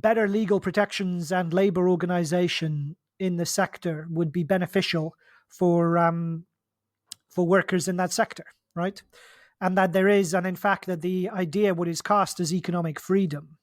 better legal protections and labor organization in the sector would be beneficial for workers in that sector, right? And that there is, and in fact, that the idea what is cast as economic freedom,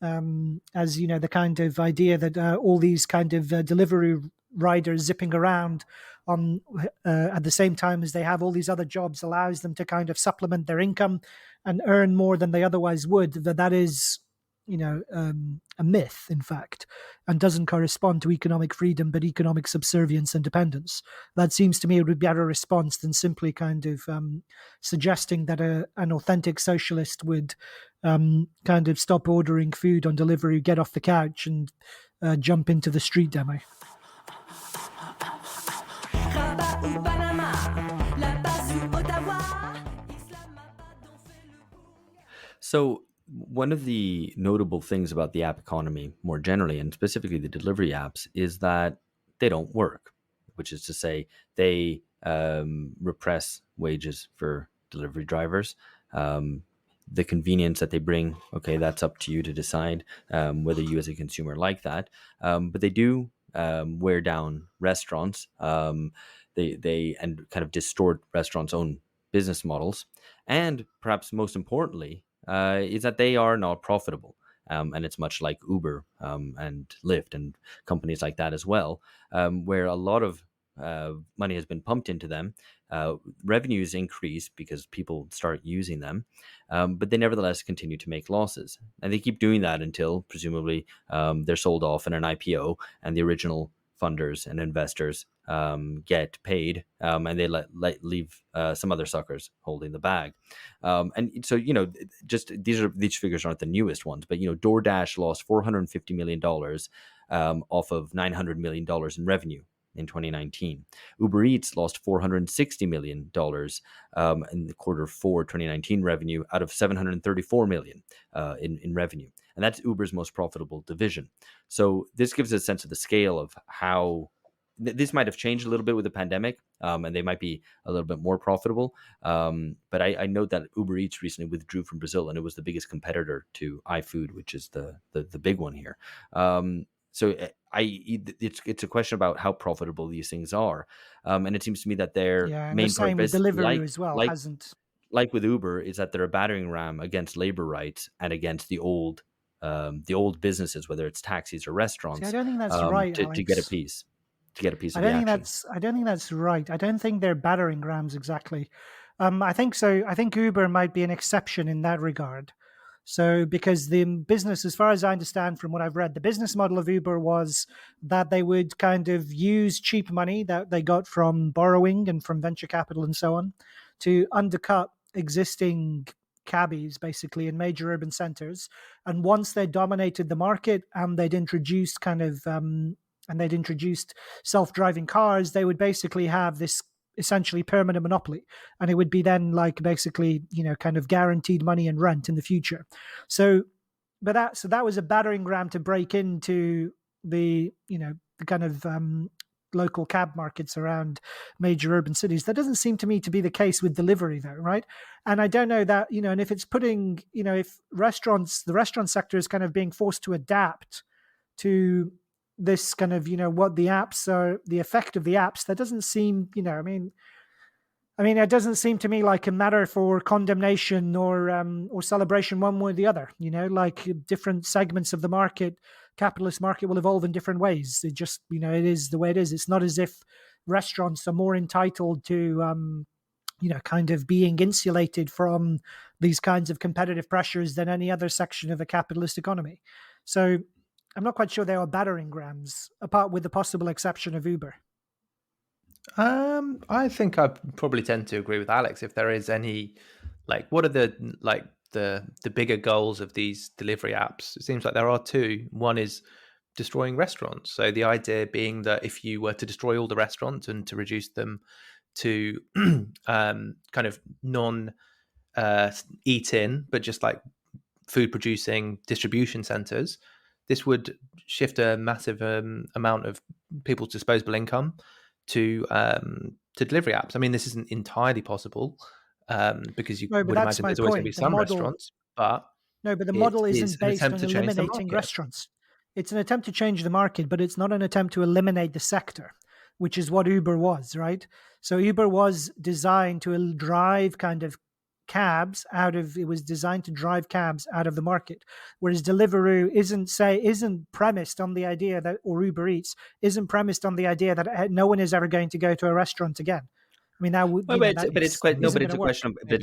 as you know, the kind of idea that all these kind of delivery riders zipping around on at the same time as they have all these other jobs allows them to kind of supplement their income and earn more than they otherwise would. That is, you know, a myth, in fact, and doesn't correspond to economic freedom, but economic subservience and dependence. That seems to me it would be a better response than simply kind of suggesting that an authentic socialist would kind of stop ordering food on delivery, get off the couch, and jump into the street demo. So one of the notable things about the app economy more generally, and specifically the delivery apps, is that they don't work, which is to say they repress wages for delivery drivers. The convenience that they bring, okay, that's up to you to decide whether you as a consumer like that. But they do wear down restaurants. They and kind of distort restaurants' own business models. And perhaps most importantly, is that they are not profitable. And it's much like Uber and Lyft and companies like that as well, where a lot of money has been pumped into them. Revenues increase because people start using them, but they nevertheless continue to make losses. And they keep doing that until presumably they're sold off in an IPO and the original funders and investors get paid, and they leave some other suckers holding the bag. And so, you know, just these figures aren't the newest ones, but, you know, DoorDash lost $450 million off of $900 million in revenue in 2019. Uber Eats lost $460 million in the quarter four 2019 revenue out of $734 million in revenue. And that's Uber's most profitable division. So this gives us a sense of the scale of how this might have changed a little bit with the pandemic, and they might be a little bit more profitable. But I note that Uber Eats recently withdrew from Brazil, and it was the biggest competitor to iFood, which is the big one here. So it's a question about how profitable these things are, and it seems to me that their main the same purpose, with delivery as well, hasn't. Like with Uber, is that they're a battering ram against labor rights and against the old businesses, whether it's taxis or restaurants. See, I don't think that's right, to get a piece. To get a piece of the action. I don't think that's right. I don't think they're battering rams exactly. I think so. I think Uber might be an exception in that regard. So, because the business, as far as I understand from what I've read, the business model of Uber was that they would kind of use cheap money that they got from borrowing and from venture capital and so on to undercut existing cabbies basically in major urban centers. And once they dominated the market and they'd introduced self-driving cars, they would basically have this essentially permanent monopoly, and it would be then like basically, you know, kind of guaranteed money and rent in the future. So that was a battering ram to break into the, you know, the kind of local cab markets around major urban cities. That doesn't seem to me to be the case with delivery though, right? And I don't know that, you know, and if it's putting, you know, if the restaurant sector is kind of being forced to adapt to this kind of, you know, what the apps are, the effect of the apps, that doesn't seem, you know, I mean, it doesn't seem to me like a matter for condemnation or celebration one way or the other. You know, like different segments of the market, capitalist market, will evolve in different ways. It just, you know, it is the way it is. It's not as if restaurants are more entitled to, you know, kind of being insulated from these kinds of competitive pressures than any other section of a capitalist economy. So I'm not quite sure they are battering rams, apart with the possible exception of Uber. I think I probably tend to agree with Alex. If there is any, like, what are the bigger goals of these delivery apps? It seems like there are two. One is destroying restaurants. So the idea being that if you were to destroy all the restaurants and to reduce them to kind of non eat-in, but just like food producing distribution centers, this would shift a massive amount of people's disposable income to delivery apps. I mean, this isn't entirely possible because you would imagine there's always going to be some restaurants, but No, but the model is isn't an based attempt on to change the eliminating market. restaurants. It's an attempt to change the market, but it's not an attempt to eliminate the sector, which is what Uber was, right? So Uber was designed to drive kind of cabs out of it was designed to drive cabs out of the market, whereas Deliveroo isn't premised on the idea that, or Uber Eats isn't premised on the idea that no one is ever going to go to a restaurant again. I mean, that would, Well, you know, that it's no, isn't but going it's to a work. question of Maybe.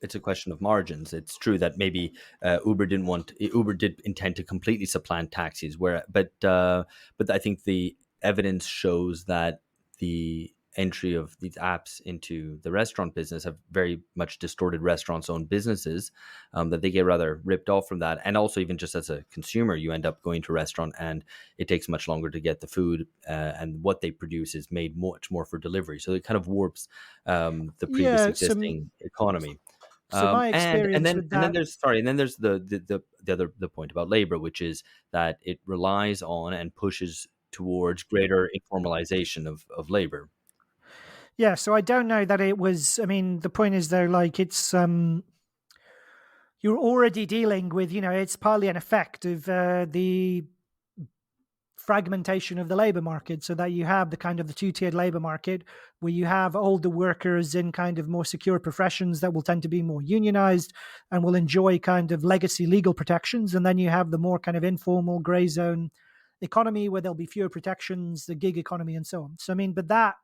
it's a question of margins. It's true that maybe Uber did intend to completely supplant taxis, but I think the evidence shows that the entry of these apps into the restaurant business have very much distorted restaurants' own businesses, that they get rather ripped off from that. And also, even just as a consumer, you end up going to a restaurant and it takes much longer to get the food, and what they produce is made much more for delivery. So it kind of warps the previous Yeah. existing economy. So my experience with And then that. there's the point about labor, which is that it relies on and pushes towards greater informalization of labor. Yeah, so I don't know that it was. I mean, the point is though, like it's you're already dealing with, it's partly an effect of the fragmentation of the labor market, so that you have the kind of the two-tiered labor market where you have older workers in kind of more secure professions that will tend to be more unionized and will enjoy kind of legacy legal protections, and then you have the more kind of informal gray zone economy where there'll be fewer protections, the gig economy and so on. So I mean, but that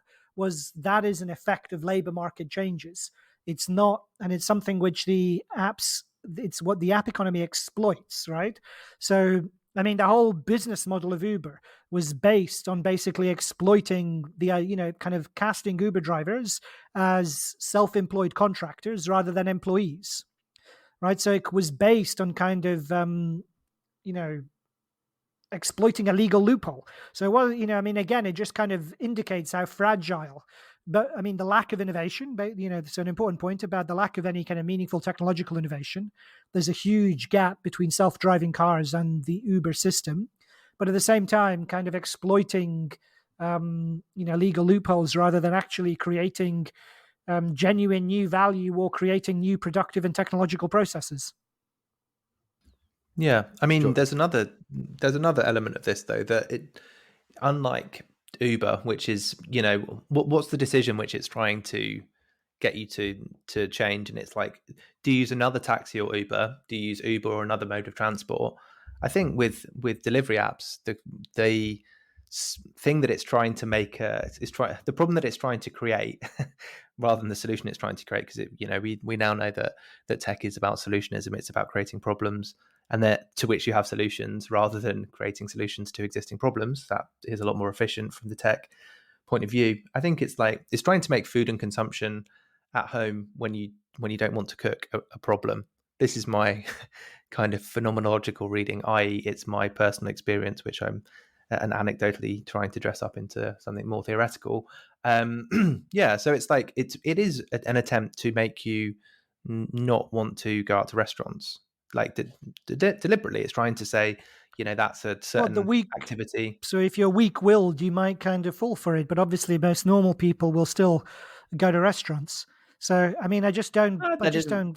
is an effect of labor market changes. It's not, and it's something which it's what the app economy exploits, right? So I mean, the whole business model of Uber was based on basically exploiting kind of casting Uber drivers as self-employed contractors rather than employees, right? So it was based on kind of, exploiting a legal loophole. So, well, I mean, again, it just kind of indicates how fragile. But I mean, the lack of innovation, it's an important point about the lack of any kind of meaningful technological innovation. There's a huge gap between self-driving cars and the Uber system, but at the same time, kind of exploiting, legal loopholes rather than actually creating genuine new value or creating new productive and technological processes. Yeah, I mean, Sure. there's another element of this though, that it, unlike Uber, which is, what's the decision which it's trying to get you to change, and it's like, do you use another taxi or Uber? Do you use Uber or another mode of transport? I think with delivery apps, the thing that it's trying to make the problem that it's trying to create rather than the solution it's trying to create, because we now know that tech is about solutionism. It's about creating problems and that to which you have solutions, rather than creating solutions to existing problems. That is a lot more efficient from the tech point of view. I think it's trying to make food and consumption at home when you don't want to cook a problem. This is my kind of phenomenological reading, i.e. it's my personal experience, which I'm and anecdotally trying to dress up into something more theoretical. Yeah, so it's like it is an attempt to make you not want to go out to restaurants. Like deliberately, it's trying to say, that's a certain activity. So if you're weak-willed, you might kind of fall for it. But obviously, most normal people will still go to restaurants. So I mean, I just don't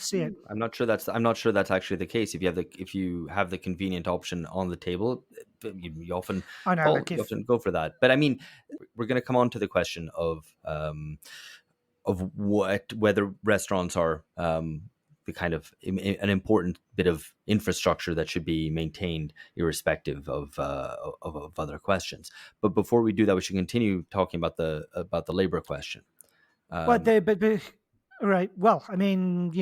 see it. I'm not sure that's actually the case. If you have the convenient option on the table, you often I know, you often go for that. But I mean, we're going to come on to the question of whether restaurants are the kind of an important bit of infrastructure that should be maintained, irrespective of other questions. But before we do that, we should continue talking about the labor question. Right. Well, I mean,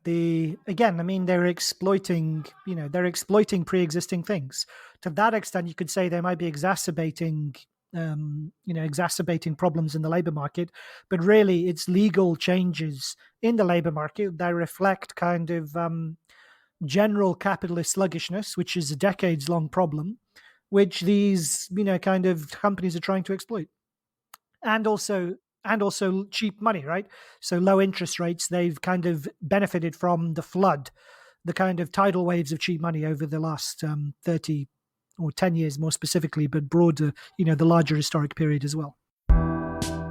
they're exploiting, pre-existing things. To that extent, you could say they might be exacerbating problems in the labor market, but really it's legal changes in the labor market that reflect kind of general capitalist sluggishness, which is a decades-long problem, which these, kind of companies are trying to exploit. And also cheap money, right? So low interest rates, they've kind of benefited from the kind of tidal waves of cheap money over the last 30 or 10 years more specifically, but broader, the larger historic period as well.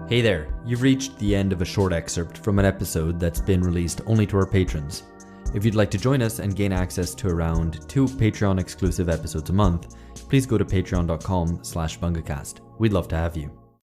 Hey there, you've reached the end of a short excerpt from an episode that's been released only to our patrons. If you'd like to join us and gain access to around 2 Patreon exclusive episodes a month, please go to patreon.com/bungacast. We'd love to have you.